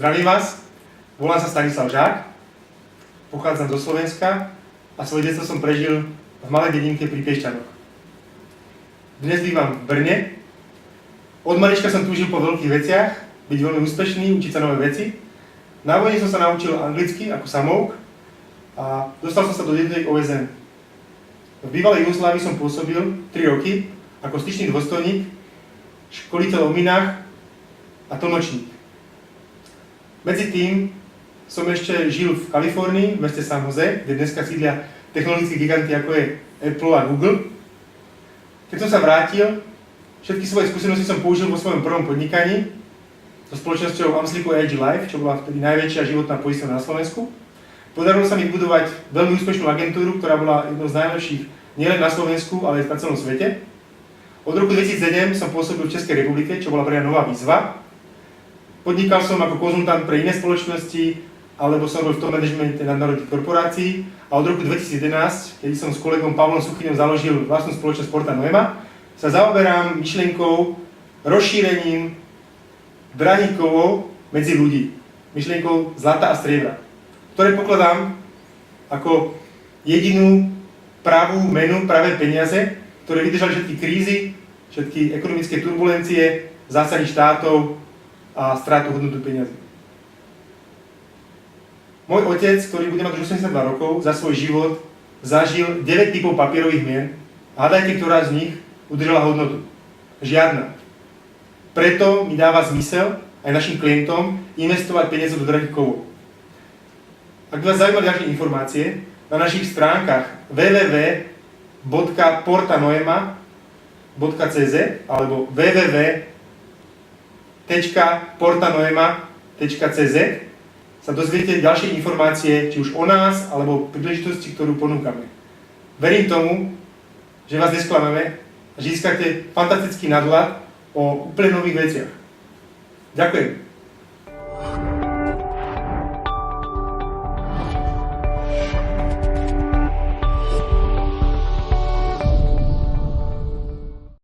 Zdravím vás, volám sa Stanislav Žák, pochádzam zo Slovenska a svoje detstvo som prežil v malej dedinke pri Piešťanoch. Dnes bývam v Brne. Od malička som túžil po veľkých veciach, byť veľmi úspešný, učiť sa nové veci. Na vojne som sa naučil anglicky ako samouk a dostal som sa do jednotiek OSN. V bývalej Jugoslávii som pôsobil 3 roky ako styčný dôstojník, školiteľ o minách a tlmočník. Medzi tým som ešte žil v Kalifornii, v meste San Jose, kde dneska sídlia technologické giganty ako je Apple a Google. Keď som sa vrátil, všetky svoje skúsenosti som použil vo svojom prvom podnikaní so spoločnosťou Amsliku AG Life, čo bola vtedy najväčšia životná poisťovňa na Slovensku. Podarilo sa mi vybudovať veľmi úspešnú agentúru, ktorá bola jednou z najlepších nielen na Slovensku, ale aj na celom svete. Od roku 2007 som pôsobil v Českej republike, čo bola pre mňa nová výzva. Podnikal som ako konzultant pre iné spoločnosti, alebo som bol v tom manažmente nadnárodných korporácií a od roku 2011, keď som s kolegom Pavlom Suchyňom založil vlastnú spoločnosť Porta Noema, sa zaoberám myšlienkou, rozšírením drahých kovov medzi ľudí. Myšlienkou zlata a striebra, ktoré pokladám ako jedinú pravú menu, pravé peniaze, ktoré vydržali všetky krízy, všetky ekonomické turbulencie, zásahy štátov a strátu hodnotu peniazy. Môj otec, ktorý bude mať už 82 rokov, za svoj život zažil 9 typov papierových mien a hádajte, ktorá z nich udržala hodnotu. Žiadna. Preto mi dáva zmysel aj našim klientom investovať peniaze do drahých kovov. Ak vás zaujímajú ďalšie informácie, na našich stránkach www.portanoema.cz alebo www.portanoema.cz sa dozviete ďalšie informácie, či už o nás, alebo príležitosti, ktorú ponúkame. Verím tomu, že vás nesklameme a získate fantastický nadhľad o úplne nových veciach. Ďakujem.